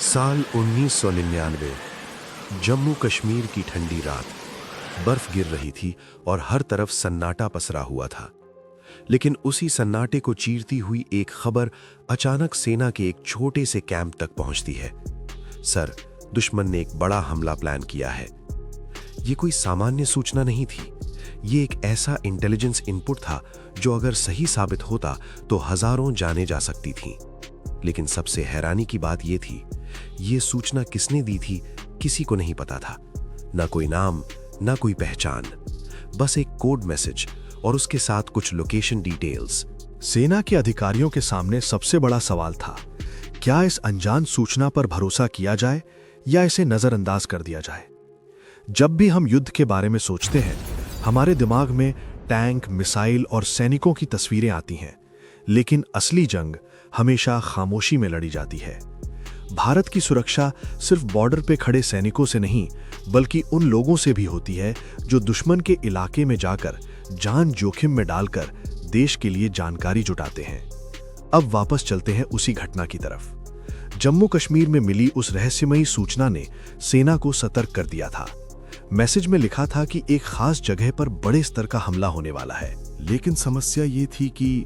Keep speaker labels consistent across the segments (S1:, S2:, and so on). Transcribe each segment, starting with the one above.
S1: साल 1999। जम्मू कश्मीर की ठंडी रात। बर्फ गिर रही थी और हर तरफ सन्नाटा पसरा हुआ था। लेकिन उसी सन्नाटे को चीरती हुई एक खबर अचानक सेना के एक छोटे से कैंप तक पहुंचती है। सर, दुश्मन ने एक बड़ा हमला प्लान किया है। ये कोई सामान्य सूचना नहीं थी। ये एक ऐसा इंटेलिजेंस इनपुट था जो अगर सही साबित होता तो हजारों जानें जा सकती थीं। लेकिन सबसे हैरानी की बात यह थी, ये सूचना किसने दी थी किसी को नहीं पता था। ना कोई नाम, ना कोई पहचान, बस एक कोड मैसेज और उसके साथ कुछ लोकेशन डिटेल्स।
S2: सेना के अधिकारियों के सामने सबसे बड़ा सवाल था, क्या इस अनजान सूचना पर भरोसा किया जाए या इसे नजरअंदाज कर दिया जाए। जब भी हम युद्ध के बारे में सोचते हैं, हमारे दिमाग में टैंक, मिसाइल और सैनिकों की तस्वीरें आती हैं, लेकिन असली जंग हमेशा खामोशी में लड़ी जाती है। भारत की सुरक्षा सिर्फ बॉर्डर पे खड़े सैनिकों से नहीं, बल्कि उन लोगों से भी होती है जो दुश्मन के इलाके में जाकर जान जोखिम में डालकर देश के लिए जानकारी जुटाते हैं। अब वापस चलते हैं उसी घटना की तरफ। जम्मू कश्मीर में मिली उस रहस्यमयी सूचना ने सेना को सतर्क कर दिया था। मैसेज में लिखा था कि एक खास जगह पर बड़े स्तर का हमला होने वाला है।
S1: लेकिन समस्या ये थी कि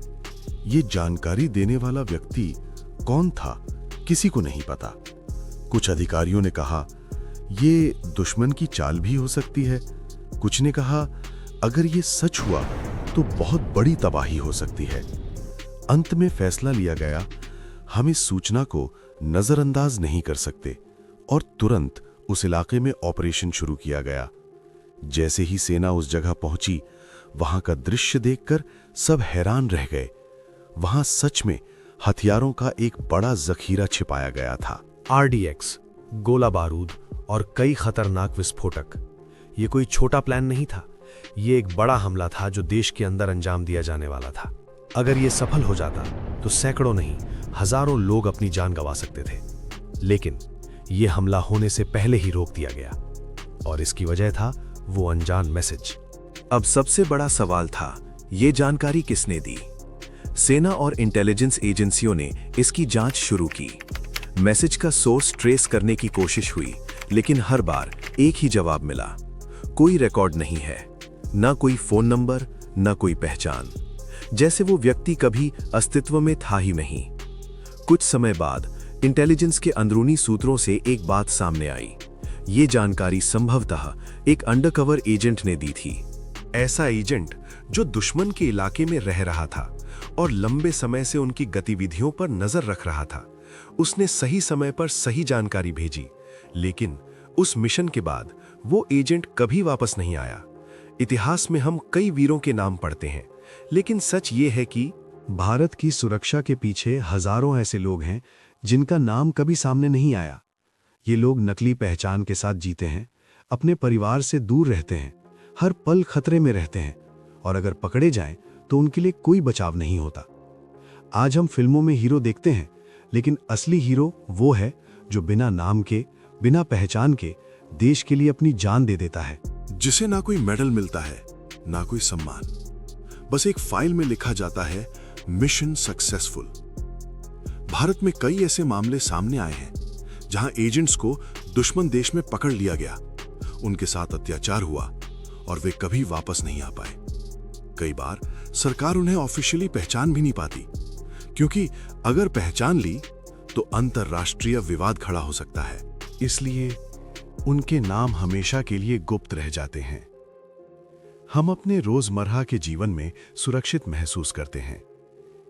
S1: ये जानकारी देने वाला व्यक्ति कौन था, किसी को नहीं पता। कुछ अधिकारियों ने कहा ये दुश्मन की चाल भी हो सकती है। कुछ ने कहा अगर ये सच हुआ तो बहुत बड़ी तबाही हो सकती है। अंत में फैसला लिया गया, हम इस सूचना को नजरअंदाज नहीं कर सकते और तुरंत उस इलाके में ऑपरेशन शुरू किया गया। जैसे ही सेना उस जगह पहुंची, वहां का दृश्य देखकर सब हैरान रह गए। वहां सच में हथियारों का एक बड़ा जखीरा छिपाया गया था।
S3: RDX, गोला बारूद और कई खतरनाक विस्फोटक। ये कोई छोटा प्लान नहीं था। ये एक बड़ा हमला था जो देश के अंदर अंजाम दिया जाने वाला था। अगर ये सफल हो जाता तो सैकड़ों नहीं, हजारों लोग अपनी जान गंवा सकते थे। लेकिन ये हमला होने से पहले ही रोक दिया गया और इसकी वजह था वो अनजान मैसेज।
S1: अब सबसे बड़ा सवाल था, ये जानकारी किसने दी। सेना और इंटेलिजेंस एजेंसियों ने इसकी जांच शुरू की। मैसेज का सोर्स ट्रेस करने की कोशिश हुई, लेकिन हर बार एक ही जवाब मिला, कोई रिकॉर्ड नहीं है, ना कोई फोन नंबर, ना कोई पहचान, जैसे वो व्यक्ति कभी अस्तित्व में था ही नहीं। कुछ समय बाद इंटेलिजेंस के अंदरूनी सूत्रों से एक बात सामने आई। ये जानकारी संभवतः एक अंडरकवर एजेंट ने दी थी। ऐसा एजेंट जो दुश्मन के इलाके में रह रहा था और लंबे समय से उनकी गतिविधियों पर नजर रख रहा था। उसने सही समय पर सही जानकारी भेजी, लेकिन उस मिशन के बाद वो एजेंट कभी वापस नहीं आया। इतिहास में हम कई वीरों के नाम पढ़ते हैं, लेकिन सच ये है कि
S2: भारत की सुरक्षा के पीछे हजारों ऐसे लोग हैं जिनका नाम कभी सामने नहीं आया। ये लोग नकली पहचान के साथ जीते हैं, अपने परिवार से दूर रहते हैं, हर पल खतरे में रहते हैं और अगर पकड़े जाएं तो उनके लिए कोई बचाव नहीं होता। आज हम फिल्मों में हीरो देखते हैं, लेकिन असली हीरो वो है जो बिना नाम के, बिना पहचान के देश के लिए अपनी जान दे देता है।
S1: जिसे ना कोई मेडल मिलता है, ना कोई सम्मान, बस एक फाइल में लिखा जाता है मिशन सक्सेसफुल। भारत में कई ऐसे मामले सामने आए हैं जहां एजेंट्स को दुश्मन देश में पकड़ लिया गया, उनके साथ अत्याचार हुआ और वे कभी वापस नहीं आ पाए। कई बार सरकार उन्हें ऑफिशियली पहचान भी नहीं पाती, क्योंकि अगर पहचान ली तो अंतरराष्ट्रीय विवाद खड़ा हो सकता है। इसलिए उनके नाम हमेशा के लिए गुप्त रह जाते हैं। हम अपने रोजमर्रा के जीवन में सुरक्षित महसूस करते हैं,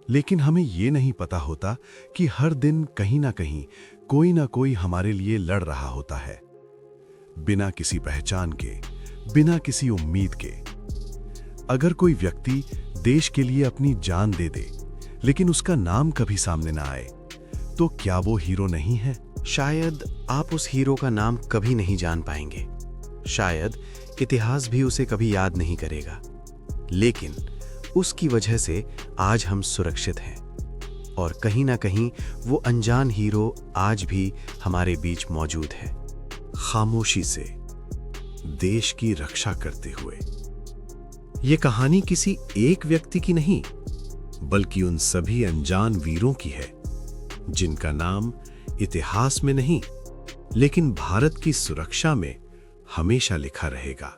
S1: लेकिन हमें यह नहीं पता होता कि हर दिन कहीं ना कहीं कोई ना कोई हमारे लिए लड़ रहा होता है, बिना किसी पहचान के, बिना किसी उम्मीद के। अगर कोई व्यक्ति देश के लिए अपनी जान दे दे, लेकिन उसका नाम कभी सामने ना आए, तो क्या वो हीरो नहीं है?
S4: शायद आप उस हीरो का नाम कभी नहीं जान पाएंगे, शायद इतिहास भी उसे कभी याद नहीं करेगा, लेकिन उसकी वजह से आज हम सुरक्षित हैं और कहीं ना कहीं वो अनजान हीरो आज भी हमारे बीच मौजूद है,
S1: खामोशी से देश की रक्षा करते हुए।
S3: ये कहानी किसी एक व्यक्ति की नहीं,
S1: बल्कि उन सभी अनजान वीरों की है जिनका नाम
S4: इतिहास में नहीं, लेकिन भारत की सुरक्षा में हमेशा लिखा रहेगा।